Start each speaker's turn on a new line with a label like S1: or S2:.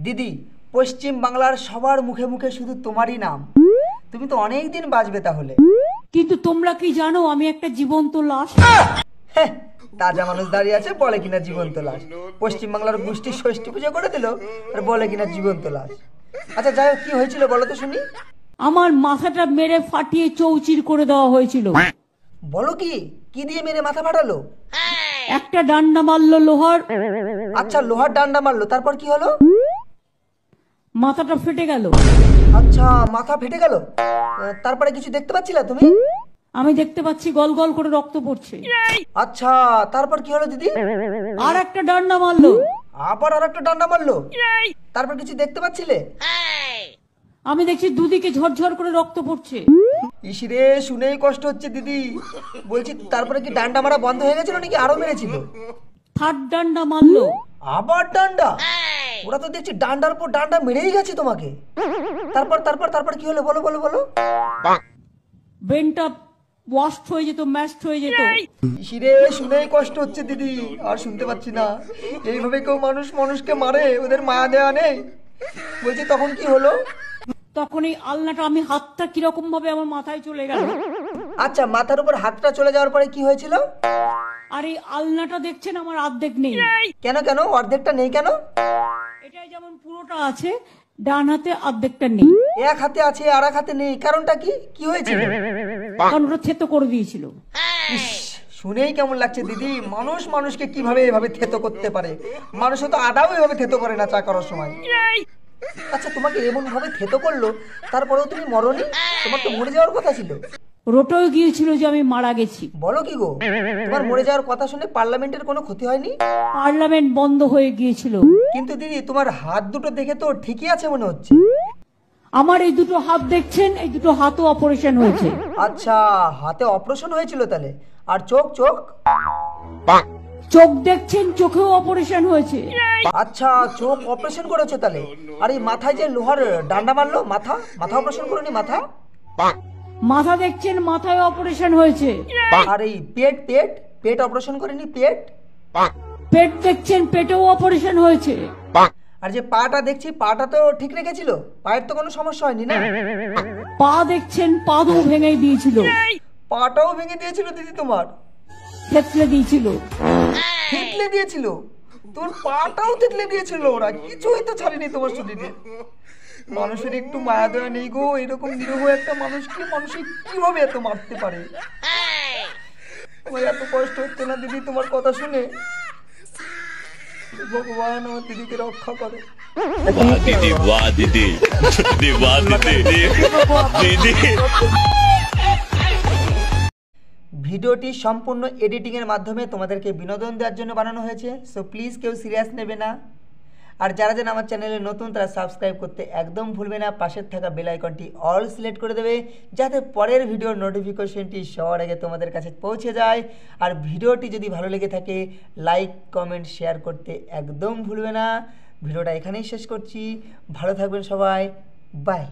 S1: দিদি, পশ্চিম বাংলার সবার মুখে মুখে শুধু তোমারই নাম। তুমি তো অনেক দিন বাঁচবে তাহলে।
S2: কিন্তু তোমরা কি জানো আমি একটা জীবন্ত লাশ?
S1: হ্যাঁ, তাজা মানুষ দাঁড়িয়ে আছে বলে কিনা জীবন্ত লাশ। পশ্চিম বাংলার গোষ্ঠীর ষষ্ঠী পুজো করে দিল আর বলে কিনা জীবন্ত লাশ। আচ্ছা যাই হোক, কি হয়েছিল বলো তো শুনি।
S2: আমার মাথাটা মেরে ফাটিয়ে চৌচির করে দেওয়া হয়েছিল।
S1: বলো কি, কি দিয়ে মেরে মাথা ফাটালো?
S2: একটা ডান্ডা মারলো লোহার।
S1: আচ্ছা, লোহার ডান্ডা মারলো, তারপর কি হলো?
S2: মাথাটা ফেটে গেল।
S1: আচ্ছা, মাথা ফেটে গেল। তারপরে কিছু দেখতে পাচ্ছিলা তুমি?
S2: আমি দেখতে পাচ্ছি গল গল করে রক্ত পড়ছে।
S1: আচ্ছা, তারপর কি হলো দিদি?
S2: আর একটা ডান্ডা মারলো।
S1: আবার আর একটা ডান্ডা মারলো, তারপর কিছু দেখতে পাচ্ছিলে?
S2: আমি দেখছি দুদিকে ঝরঝর করে রক্ত পড়ছে।
S1: ইসিরে, শুনেই কষ্ট হচ্ছে দিদি। বলছি তারপরে কি ডান্ডা মারা বন্ধ হয়ে গেছিল নাকি আরো মেরেছিল?
S2: থার্ড ডান্ডা মারলো।
S1: আবার ডান্ডা? ওরা তো দেখছি ডান্ডার পর ডান্ডা মেরেই গেছে তোমাকে। তারপর তারপর তারপর কি হলো বলো বলো বলো।
S2: ব্রেনটা ওয়াস্ট হয়ে যেত, ম্যাশড হয়ে যেত।
S1: ইসিরে, শুনেই কষ্ট হচ্ছে দিদি, আর শুনতে পাচ্ছি না। এইভাবে কেউ মানুষকে মারে, ওদের মায়া দেয়া নেই। বলছি তখন কি হলো?
S2: তখন এই আলনাটা, আমি হাতটা কিরকম ভাবে আমার মাথায় চলে গেল।
S1: আচ্ছা, মাথার উপর হাতটা চলে যাওয়ার পরে কি হয়েছিল?
S2: আর এই আলনাটা দেখছেন আমার অর্ধেক নেই।
S1: কেন কেন অর্ধেকটা নেই কেন?
S2: এটাই যেমন পুরোটা আছে, ডান হাতে অর্ধেকটা নেই।
S1: এক হাতে আছে আর এক হাতে নেই, কারণটা কি? কি হয়েছিল?
S2: কারণ ওটা থেতো করে দিয়েছিল।
S1: শুনেই কেমন লাগছে দিদি, মানুষকে কিভাবে এভাবে থেতো করতে পারে। মানুষও তো আদাও এভাবে থেতো করে না চা করার সময়। আচ্ছা, তোমাকে এমন ভাবে থেতো করলো, তারপরেও তুমি মরনি? তোমার তো মরে যাওয়ার কথা ছিল।
S2: রোটেও গিয়েছিল যে আমি মারা গেছি।
S1: বলো কি গো, তোমার মরে যাওয়ার কথা শুনে পার্লামেন্টের কোনো ক্ষতি হয়নি?
S2: পার্লামেন্ট বন্ধ হয়ে গিয়েছিল।
S1: কিন্তু দিদি, তোমার হাত দুটো দেখে তো ঠিকই আছে মনে হচ্ছে।
S2: আমার এই দুটো হাত দেখছেন, এই দুটো হাতও অপারেশন হয়েছে।
S1: আচ্ছা, হাতে অপারেশন হয়েছিল তাহলে। আর চোখ চোখ?
S2: চোখ দেখছেন, চোখেও অপারেশন হয়েছে।
S1: আচ্ছা, চোখ অপারেশন করেছে তাহলে। আর এই মাথায় যে লোহার ডান্ডা মারলো, মাথা অপারেশন করেনি?
S2: মাথা দেখছেন, মাথায় অপারেশন হয়েছে।
S1: আর এই পেট পেট পেট অপারেশন করেনি?
S2: পেট দেখছেন, পেটেও অপারেশন হয়েছে।
S1: আর যে পাটা দেখছি, পাটা তো ঠিক রেখেছিল, পায়ের তো কোনো সমস্যা হয়নি না?
S2: পা দেখছেন, পাও ভেঙে দিয়েছিল।
S1: পাটাও ভেঙে দিয়েছিল দিদি তোমার?
S2: থেতলে দিয়েছিল।
S1: থেতলে দিয়েছিল? তোর পাটাও থেতলে দিয়েছিল ওরা? কিছুই তো ছাড়েনি তোমার শরীরে। মানুষের একটু মায়া দয়া নেই গো। এরকম নিরীহ একটা মানুষকে মানুষে কিভাবে এত মারতে পারে? আমার এত কষ্ট হচ্ছে না দিদি তোমার কথা শুনে। ভগবান আমার দিদিকে রক্ষা করে। ভিডিওটি সম্পূর্ণ এডিটিং এর মাধ্যমে তোমাদেরকে বিনোদন দেওয়ার জন্য বানানো হয়েছে, সো প্লিজ কেউ সিরিয়াস নেবে না। আর যারা যারা আমার চ্যানেলে নতুন, তারা সাবস্ক্রাইব করতে একদম ভুলবে না। পাশের থাকা বেল আইকনটি অল সিলেক্ট করে দেবে, যাতে পরের ভিডিওর নোটিফিকেশনটি সবার আগে তোমাদের কাছে পৌঁছে যায়। আর ভিডিওটি যদি ভালো লেগে থাকে, লাইক কমেন্ট শেয়ার করতে একদম ভুলবে না। ভিডিওটা এখানেই শেষ করছি। ভালো থাকবেন সবাই, বাই।